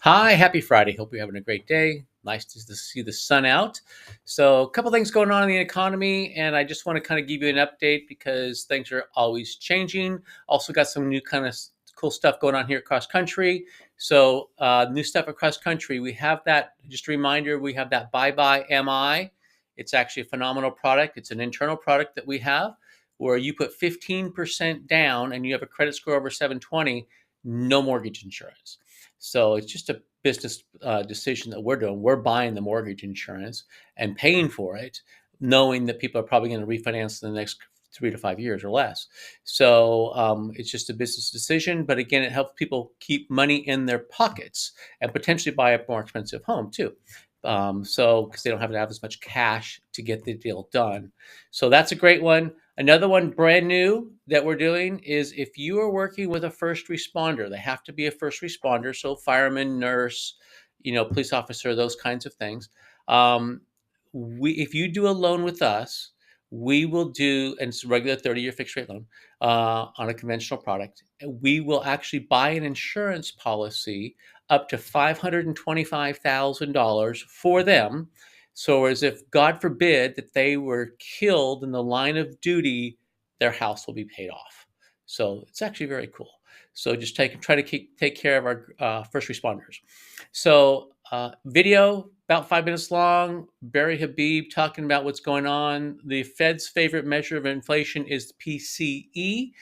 Hi, happy Friday. Hope you're having a great day. Nice to see the sun out. So, a couple things going on in the economy, and I just want to kind of give you an update because things are always changing. Also, got some new kind of cool stuff going on here across country. So, new stuff across country. We have that, just a reminder, we have that Bye Bye MI. It's actually a phenomenal product. It's an internal product that we have where you put 15% down and you have a credit score over 720, no mortgage insurance. So it's just a business decision that we're doing. We're buying the mortgage insurance and paying for it, knowing that people are probably going to refinance in the next 3 to 5 years or less. So it's just a business decision. But again, it helps people keep money in their pockets and potentially buy a more expensive home too. So because they don't have to have as much cash to get the deal done. So that's a great one. Another one brand new that we're doing is if you are working with a first responder, they have to be a first responder, so fireman, nurse, police officer, those kinds of things. Um, if you do a loan with us, we will do, and it's a regular 30-year fixed rate loan on a conventional product. We will actually buy an insurance policy up to $525,000 for them. So, as if God forbid that they were killed in the line of duty, their house will be paid off. So it's actually very cool. So just try to take care of our first responders. So video about 5 minutes long. Barry Habib talking about what's going on. The Fed's favorite measure of inflation is PCE,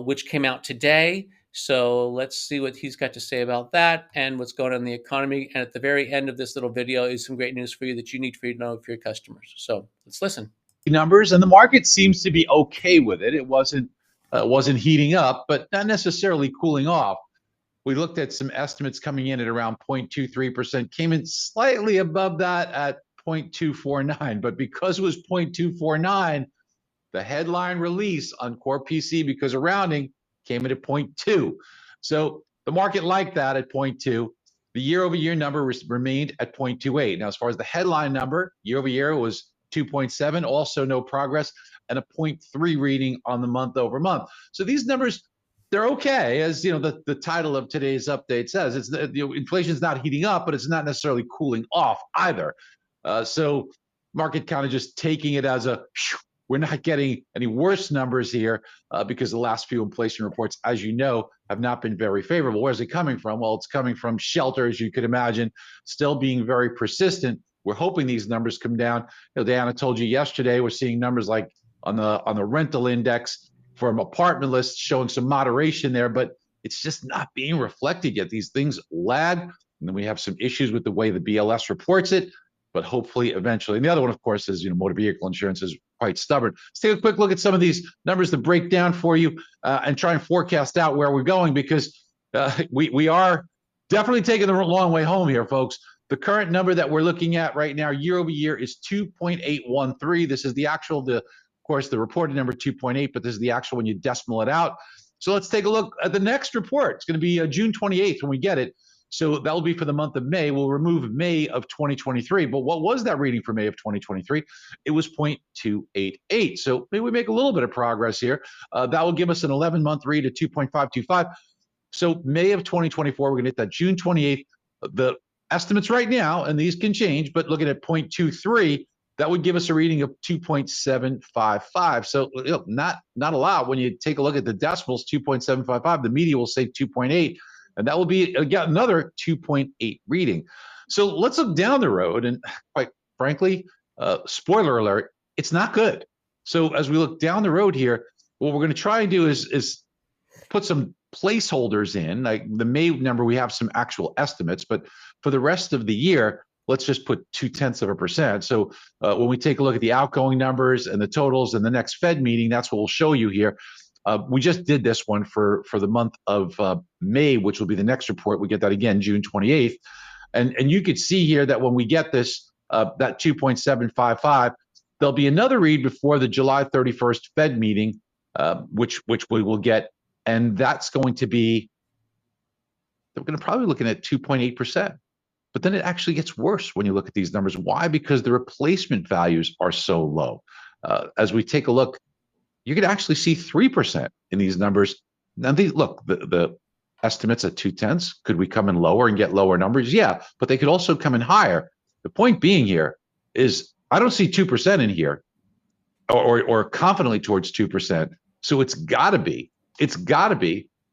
which came out today. So let's see what he's got to say about that and what's going on in the economy. And at the very end of this little video is some great news for you that you need for you to know for your customers. So let's listen. Numbers, and the market seems to be okay with it. It wasn't heating up, but not necessarily cooling off. We looked at some estimates coming in at around 0.23%, came in slightly above that at 0.249. But because it was 0.249, the headline release on core PC, because of rounding, came in at 0.2. So the market liked that at 0.2. The year over year number remained at 0.28. Now, as far as the headline number, year over year was 2.7, also no progress, and a 0.3 reading on the month over month. So these numbers, they're okay, as the title of today's update says. It's inflation is not heating up, but it's not necessarily cooling off either. So market kind of just taking it as a we're not getting any worse numbers here because the last few inflation reports, as you know, have not been very favorable. Where's it coming from? Well, it's coming from shelter, as you could imagine, still being very persistent. We're hoping these numbers come down. Diana told you yesterday we're seeing numbers like on the rental index from apartment lists showing some moderation there, but it's just not being reflected yet. These things lag, and then we have some issues with the way the BLS reports it. But hopefully, eventually. And the other one, of course, is motor vehicle insurance is quite stubborn. Let's take a quick look at some of these numbers to break down for you and try and forecast out where we're going, because we are definitely taking the long way home here, folks. The current number that we're looking at right now, year over year, is 2.813. This is the actual, of course, the reported number 2.8, but this is the actual when you decimal it out. So let's take a look at the next report. It's going to be June 28th when we get it. So that will be for the month of May. We'll remove May of 2023. But what was that reading for May of 2023? It was 0.288. So maybe we make a little bit of progress here. That will give us an 11-month read of 2.525. So May of 2024, we're going to hit that June 28th. The estimates right now, and these can change, but looking at 0.23, that would give us a reading of 2.755. So not a lot when you take a look at the decimals, 2.755. The media will say 2.8. And that will be again another 2.8 reading. So let's look down the road, and quite frankly, spoiler alert, it's not good. So as we look down the road here, what we're going to try and do is put some placeholders in. Like the May number, we have some actual estimates, but for the rest of the year, let's just put 0.2%. So when we take a look at the outgoing numbers and the totals in the next Fed meeting, that's what we'll show you here. We just did this one for the month of May, which will be the next report. We get that again June 28th. And you could see here that when we get this, that 2.755, there'll be another read before the July 31st Fed meeting, which we will get. And that's going to be, we're going to probably be looking at 2.8%. But then it actually gets worse when you look at these numbers. Why? Because the replacement values are so low. As we take a look, you could actually see 3% in these numbers. Now, look, the estimates at 2/10. Could we come in lower and get lower numbers? Yeah, but they could also come in higher. The point being here is I don't see 2% in here, or confidently towards 2%. So it's got to be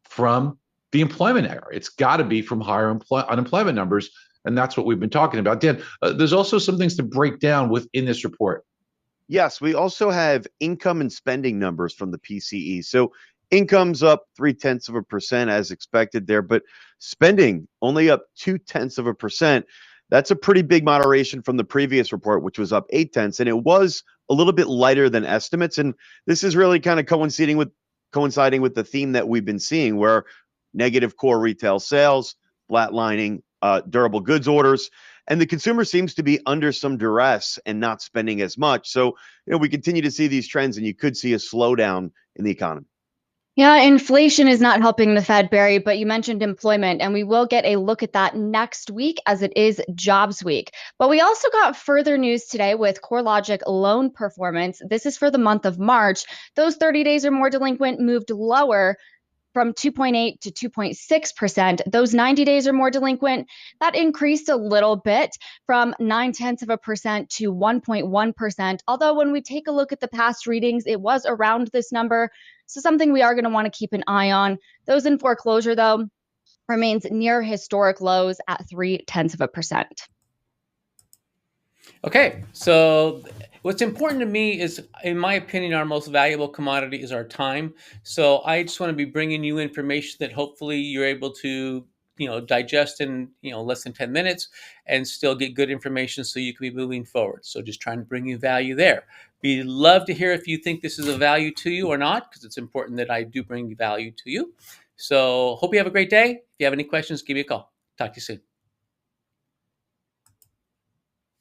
from the employment error. It's got to be from higher unemployment numbers, and that's what we've been talking about. Dan, there's also some things to break down within this report. Yes, we also have income and spending numbers from the PCE. So income's up 0.3% as expected there, but spending only up 0.2%. That's a pretty big moderation from the previous report, which was up 0.8, and it was a little bit lighter than estimates. And this is really kind of coinciding with the theme that we've been seeing, where negative core retail sales, flatlining durable goods orders, and the consumer seems to be under some duress and not spending as much. So, we continue to see these trends, and you could see a slowdown in the economy. Yeah, inflation is not helping the Fed, Barry, but you mentioned employment, and we will get a look at that next week as it is jobs week. But we also got further news today with CoreLogic loan performance. This is for the month of March. Those 30 days or more delinquent moved lower from 2.8 to 2.6%. Those 90 days or more delinquent, that increased a little bit from 0.9% to 1.1%. Although when we take a look at the past readings, it was around this number. So something we are going to want to keep an eye on. Those in foreclosure, though, remains near historic lows at 0.3%. Okay, so what's important to me is, in my opinion, our most valuable commodity is our time. So I just want to be bringing you information that hopefully you're able to, digest in, less than 10 minutes and still get good information so you can be moving forward. So just trying to bring you value there. We'd love to hear if you think this is a value to you or not, because it's important that I do bring value to you. So hope you have a great day. If you have any questions, give me a call. Talk to you soon.